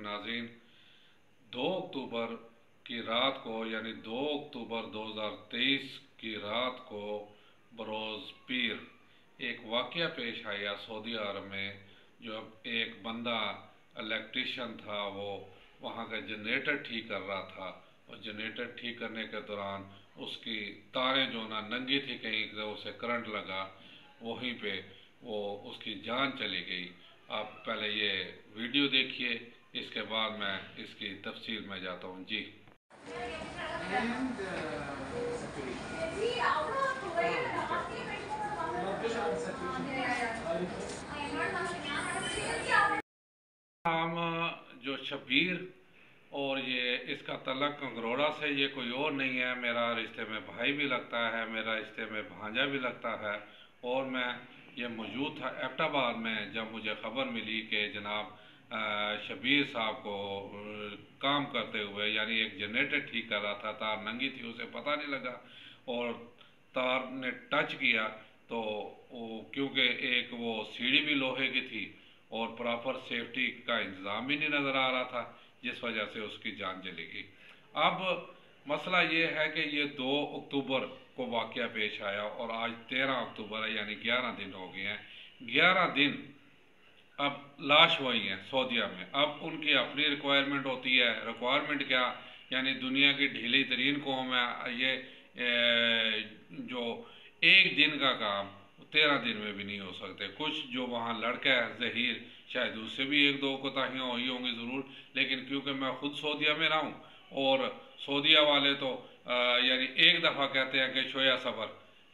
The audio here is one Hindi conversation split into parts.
नाज़रीन, 2 अक्टूबर की रात को यानी 2 अक्टूबर 2023 की रात को बरोज़ पीर एक वाक़या पेश आया सऊदी अरब में। जब एक बंदा इलेक्ट्रिशियन था, वो वहाँ का जनरेटर ठीक कर रहा था और जनरेटर ठीक करने के दौरान उसकी तारें जो ना नंगी थी, कहीं से उसे करंट लगा, वहीं पे वो उसकी जान चली गई। आप पहले ये वीडियो देखिए, इसके बाद मैं इसकी तफसील में जाता हूँ जी। हम जो शबीर और ये इसका तलक कंगरोड़ा से, ये कोई और नहीं है, मेरा रिश्ते में भाई भी लगता है, मेरा रिश्ते में भांजा भी लगता है। और मैं ये मौजूद था एबटाबाद में जब मुझे ख़बर मिली कि जनाब शबीर साहब को काम करते हुए यानी एक जनरेटर ठीक कर रहा था, तार नंगी थी, उसे पता नहीं लगा और तार ने टच किया तो क्योंकि एक वो सीढ़ी भी लोहे की थी और प्रॉपर सेफ्टी का इंतज़ाम भी नहीं नज़र आ रहा था, जिस वजह से उसकी जान चली गई। अब मसला ये है कि ये 2 अक्टूबर को वाक़या पेश आया और आज 13 अक्टूबर है, यानी 11 दिन हो गए हैं। 11 दिन अब लाश हुई है सऊदीया में। अब उनकी अपनी रिक्वायरमेंट होती है। रिक्वायरमेंट क्या, यानी दुनिया की ढीली तरीन कौम है ये, जो एक दिन का काम 13 दिन में भी नहीं हो सकते। कुछ जो वहाँ लड़का है ज़हीर, शायद उससे भी 1-2 कोताहियाँ हुई होंगी ज़रूर, लेकिन क्योंकि मैं ख़ुद सऊदीया में रहा हूँ और सऊदीया वाले तो यानी एक दफ़ा कहते हैं कि शोया सबर,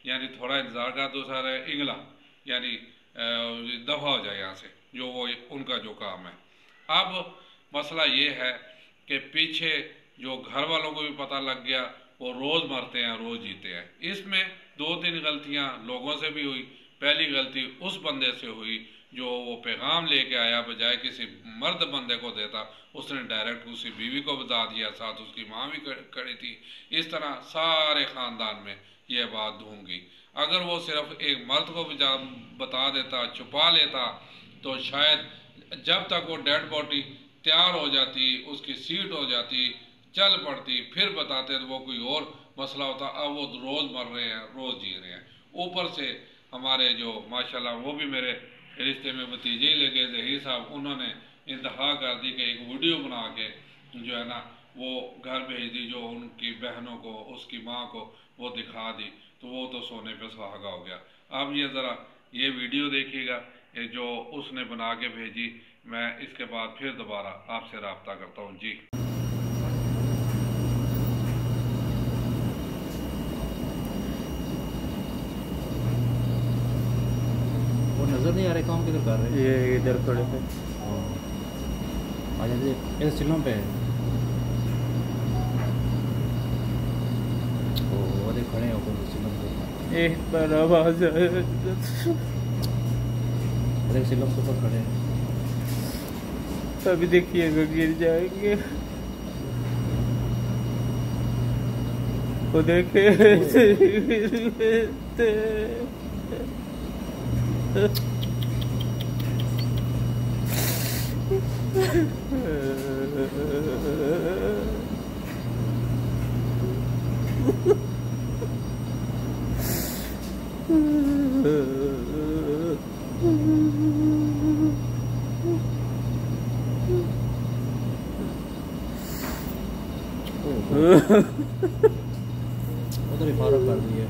यानी थोड़ा इंतज़ार का, दूसरा इंगला यानी दफ़ा हो जाए यहाँ से, जो वो उनका जो काम है। अब मसला ये है कि पीछे जो घर वालों को भी पता लग गया, वो रोज़ मरते हैं रोज़ जीते हैं। इसमें 2-3 गलतियाँ लोगों से भी हुई। पहली गलती उस बंदे से हुई जो वो पैगाम लेके आया, बजाय किसी मर्द बंदे को देता उसने डायरेक्ट उसी बीवी को बता दिया, साथ उसकी माँ भी खड़ी थी। इस तरह सारे ख़ानदान में यह बात धूम गई। अगर वो सिर्फ एक मर्द को बता देता, छुपा लेता, तो शायद जब तक वो डेड बॉडी तैयार हो जाती, उसकी सीट हो जाती, चल पड़ती, फिर बताते तो वो कोई और मसला होता। अब वो रोज़ मर रहे हैं, रोज़ जी रहे हैं। ऊपर से हमारे जो माशाल्लाह वो भी मेरे रिश्ते में भतीजे ही लगे ज़हीर साहब, उन्होंने इंतहा कर दी कि एक वीडियो बना के जो है ना वो घर भेज दी, जो उनकी बहनों को, उसकी माँ को वो दिखा दी, तो वो तो सोने पे सुहागा हो गया। अब ये ज़रा ये वीडियो देखिएगा जो उसने बना के भेजी। मैं इसके बाद फिर दोबारा आपसे रब्ता करता हूँ जी। वो नज़र नहीं आ रहे, काम किधर कर रहे हैं? ये इधर खड़े थे। आ जाइए, ऐसे सिलों पे है। वो देख खड़े हो सिलों पे, एक बार आवाज आए, अरे सिलों के ऊपर खड़े हैं। अभी देखिएगा गिर जाएंगे। वो देखे उधर ही फारक कर दिए।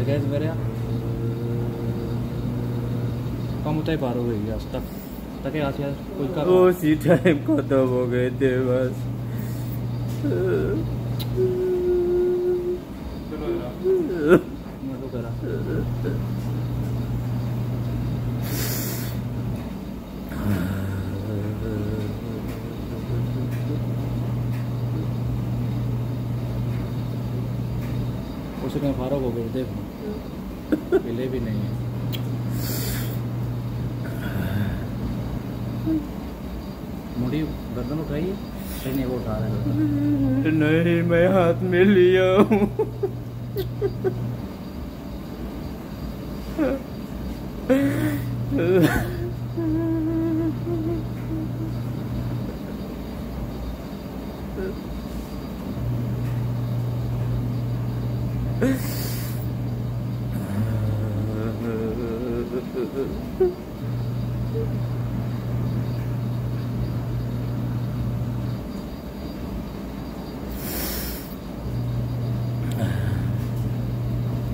गैस मेरे यहाँ कम होता ही पार हो गई आज तक आज यार कोई का उसी टाइम खत्म हो गए थे बस। उसी में फारक हो गए, देखो पहले भी नहीं है। मुड़ी गर्दन उठाइए, फिर नहीं वो उठा रहा है गर्दन। नहीं, मैं हाथ में लिया हूँ।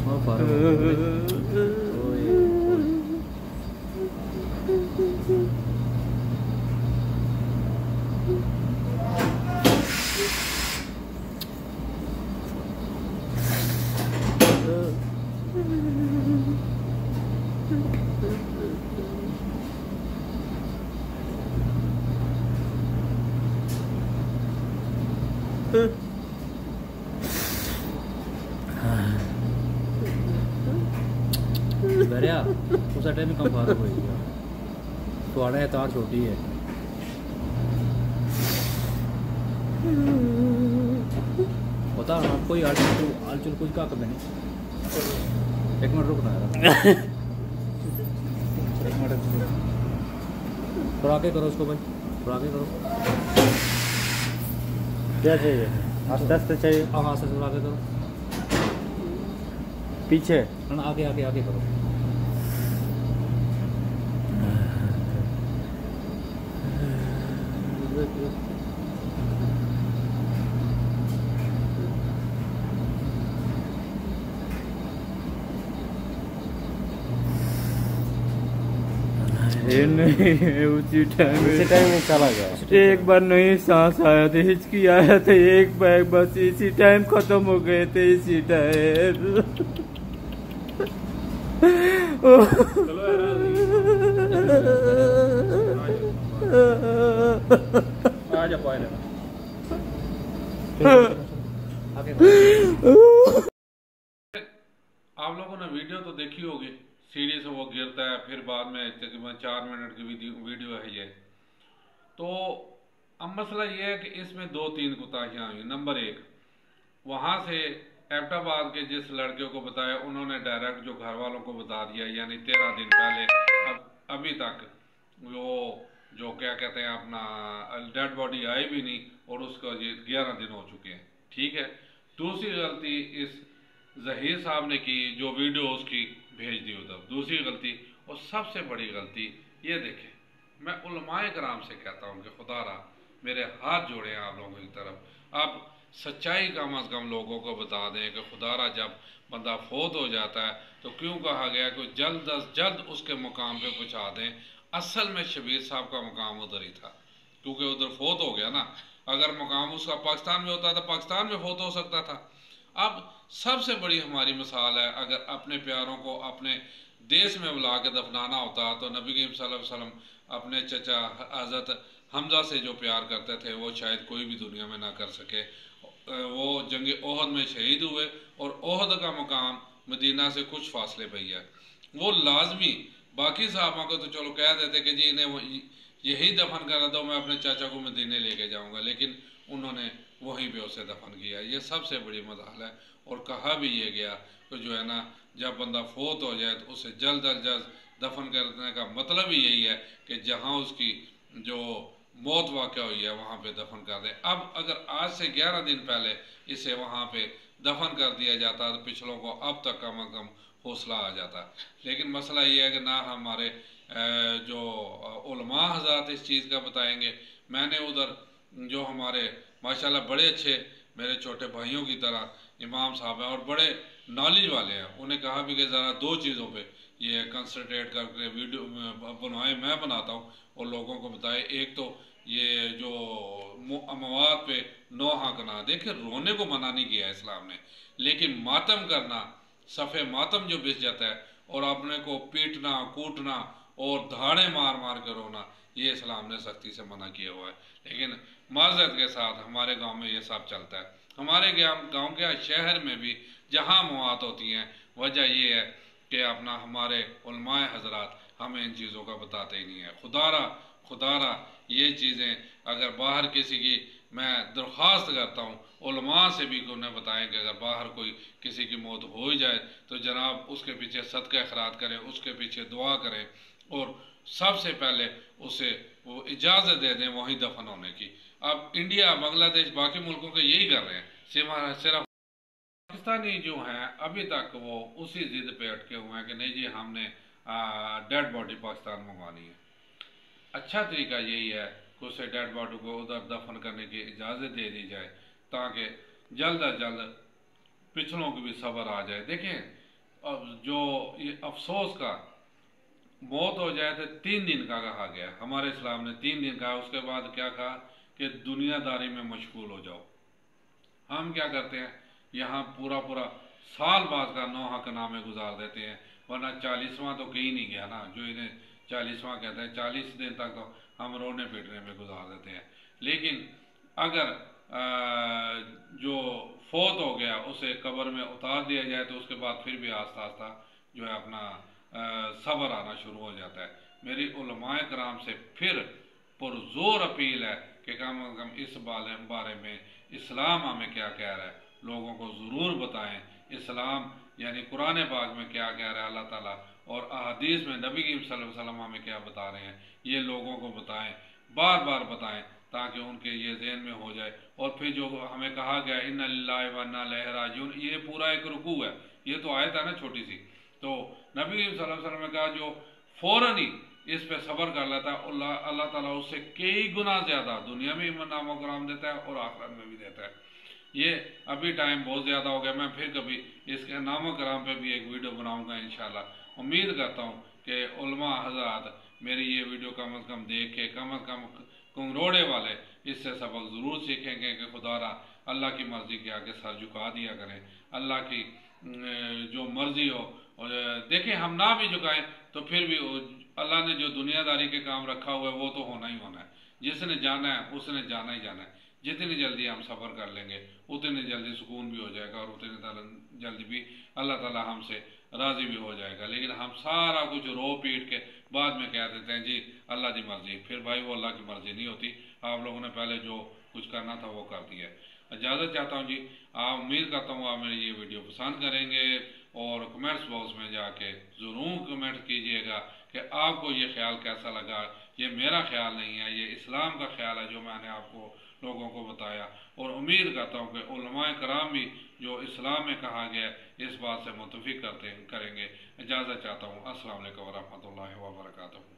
ओ फारूक ओए दरिया उस टाइम में कम फारूक हो गया। थोड़ा है तार छोटी है। पता आपको ही आलचुल कुछ का कभी नहीं। एक मिनट रुकना है। एक मिनट थोड़ा आगे करो उसको भाई, थोड़ा आगे करो। क्या चाहिए? आस्ते आस्ते चाहिए। हाँ से थोड़ा आगे करो, पीछे ना आगे आगे आगे करो। ये नहीं, उसी टाइम में चला गया। एक बार नहीं सांस आया था, हिचकी आया था एक बार, बस इसी टाइम खत्म हो गए थे, इसी टाइम। आजा पॉइंट आगे आप लोगों ने वीडियो तो देखी होगी, सीढ़ी से वो गिरता है, फिर बाद में तकरीबन 4 मिनट की वीडियो है ये। तो अब मसला ये है कि इसमें 2-3 कोताहियाँ हुई। नंबर 1, वहाँ से एबटाबाद के जिस लड़के को बताया, उन्होंने डायरेक्ट जो घर वालों को बता दिया, यानी 13 दिन पहले। अभी तक वो जो क्या कहते हैं अपना डेड बॉडी आई भी नहीं, और उसको 11 दिन हो चुके हैं। ठीक है। दूसरी गलती इस जहीर साहब ने की, जो वीडियो उसकी भेज दी उधर। दूसरी गलती और सबसे बड़ी गलती ये देखें, मैं उलमाए कराम से कहता हूँ कि खुदारा मेरे हाथ जोड़े हैं आप लोगों की तरफ, आप सच्चाई कम अज़ कम लोगों को बता दें कि खुदारा जब बंदा फोत हो जाता है तो क्यों कहा गया कि जल्द अज जल्द उसके मुकाम पे पहुँचा दें। असल में शबीर साहब का मुकाम उधर ही था, क्योंकि उधर फोत हो गया ना। अगर मुकाम उसका पाकिस्तान में होता तो पाकिस्तान में फोत हो सकता था। अब सबसे बड़ी हमारी मिसाल है, अगर अपने प्यारों को अपने देश में बुला के दफनाना होता तो नबी करीम सल्लल्लाहु अलैहि वसल्लम अपने चचा हज़रत हमजा से जो प्यार करते थे वो शायद कोई भी दुनिया में ना कर सके। वो जंग ओहद में शहीद हुए, और ओहद का मुकाम मदीना से कुछ फासले पे ही है। वो लाजमी बाकी साहबा को तो चलो कह देते कि जी इन्हें यही दफन करा दो, मैं अपने चाचा को मदीने लेके जाऊंगा, लेकिन उन्होंने वहीं पे उसे दफन किया। ये सबसे बड़ी मजाल है। और कहा भी ये गया तो जो है ना, जब बंदा फोत हो जाए तो उसे जल्द अज जल्द दफन करने का मतलब ही यही है कि जहाँ उसकी जो मौत वाक़ हुई है वहाँ पे दफन कर दें। अब अगर आज से 11 दिन पहले इसे वहाँ पे दफन कर दिया जाता तो पिछलों को अब तक कम अज़ कम हौसला आ जाता। लेकिन मसला ये है कि ना हमारे जो उलमा हज़रात इस चीज़ का बताएंगे। मैंने उधर जो हमारे माशाल्लाह बड़े अच्छे मेरे छोटे भाइयों की तरह इमाम साहब हैं और बड़े नॉलेज वाले हैं, उन्हें कहा भी कि ज़रा 2 चीज़ों पे ये कंसंट्रेट करके वीडियो बनवाए, मैं बनाता हूँ और लोगों को बताए। एक तो ये जो अमवात पे नौहा करना, देखिए रोने को मना नहीं किया इस्लाम ने, लेकिन मातम करना, सफ़े मातम जो बिछ जाता है और अपने को पीटना कूटना और धाड़े मार मार कर रोना, ये इस्लाम ने सख्ती से मना किया हुआ है। लेकिन माज़रत के साथ हमारे गांव में ये सब चलता है। हमारे गांव के शहर में भी जहां मौत होती हैं, वजह ये है कि अपना हमारे उलमाए हजरात हमें इन चीज़ों का बताते ही नहीं है। खुदारा खुदारा ये चीज़ें अगर बाहर किसी की, मैं दरख्वास्त करता हूँ उलमा से भी उन्हें बताएं कि अगर बाहर कोई किसी की मौत हो ही जाए तो जनाब उसके पीछे सदका खैरात करें, उसके पीछे दुआ करें और सबसे पहले उसे वो इजाज़त दे दें वहीं दफन होने की। अब इंडिया, बांग्लादेश, बाकी मुल्कों के यही कर रहे हैं। सिर्फ पाकिस्तानी जो हैं अभी तक वो उसी जिद पे अटके हुए हैं कि नहीं जी हमने डेड बॉडी पाकिस्तान मंगवानी है। अच्छा तरीका यही है कि उसे डेड बॉडी को उधर दफन करने की इजाज़त दे दी जाए ताकि जल्द अज जल्द पिछलों की भी सब्र आ जाए। देखें अब जो ये अफसोस का, मौत हो जाए तो 3 दिन का कहा गया, हमारे इस्लाम ने 3 दिन कहा, उसके बाद क्या कहा कि दुनियादारी में मशगूल हो जाओ। हम क्या करते हैं यहाँ पूरा पूरा साल बाद का नौहा का नामे गुजार देते हैं, वरना 40वां तो कहीं नहीं गया ना, जो इन्हें 40वां कहते हैं। 40 दिन तक तो हम रोने पीटने में गुजार देते हैं। लेकिन अगर जो फौत हो गया उसे कब्र में उतार दिया जाए तो उसके बाद फिर भी आस्ता आस्ता जो है अपना सब्र आना शुरू हो जाता है। मेरी उलमाए कराम से फिर पुरजोर अपील है कि कम से कम इस बारे में इस्लाम हमें क्या कह रहा है लोगों को ज़रूर बताएं। इस्लाम यानी कुरान पाक में क्या कह रहा है अल्लाह ताला, और अहदीस में नबी करीम सल्लल्लाहु अलैहि वसल्लम हमें क्या बता रहे हैं, ये लोगों को बताएं, बार बार बताएं ताकि उनके ये ज़हन में हो जाए। और फिर जो हमें कहा गया इन्ना लिल्लाहि व इन्ना इलैहि राजिऊन, ये पूरा एक रुकू है, ये तो आयत है ना छोटी सी। तो नबी करीम सल्लल्लाहु अलैहि वसल्लम ने कहा जो फ़ौरन ही इस पे सब्र कर लेता है अल्लाह ताला उससे कई गुना ज़्यादा दुनिया में इनाम कराम देता है और आखिरत में भी देता है। ये अभी टाइम बहुत ज़्यादा हो गया, मैं फिर कभी इसके नाम कराम पे भी एक वीडियो बनाऊंगा इंशाल्लाह। उम्मीद करता हूँ कि उलमा हज़रात मेरी ये वीडियो कम से कम देख के कम से कम कंगरोड़े वाले इससे सबक ज़रूर सीखेंगे कि खुदारा अल्लाह की मर्ज़ी के आगे सर झुका दिया करें, अल्लाह की जो मर्ज़ी हो। और देखें हम ना भी झुकाएं तो फिर भी अल्लाह ने जो दुनियादारी के काम रखा हुआ है वो तो होना ही होना है। जिसने जाना है उसने जाना ही जाना है। जितनी जल्दी हम सफ़र कर लेंगे उतनी जल्दी सुकून भी हो जाएगा और उतनी जल्दी भी अल्लाह ताला हमसे राज़ी भी हो जाएगा। लेकिन हम सारा कुछ रो पीट के बाद में कह देते हैं जी अल्लाह की मर्ज़ी, फिर भाई वो अल्लाह की मर्ज़ी नहीं होती। आप लोगों ने पहले जो कुछ करना था वो कर दिया है। इजाज़त चाहता हूँ जी, आप उम्मीद करता हूँ आप मेरी ये वीडियो पसंद करेंगे और कमेंट्स बॉक्स में जाके ज़रूर कमेंट कीजिएगा कि आपको ये ख्याल कैसा लगा। ये मेरा ख्याल नहीं है, ये इस्लाम का ख्याल है जो मैंने आपको लोगों को बताया। और उम्मीद करता हूँ कि उलमाए कराम भी जो इस्लाम में कहा गया इस बात से मुतफिक करेंगे। इजाज़त चाहता हूँ। अस्सलाम वालेकुम व रहमतुल्लाहि व बरकातुहू।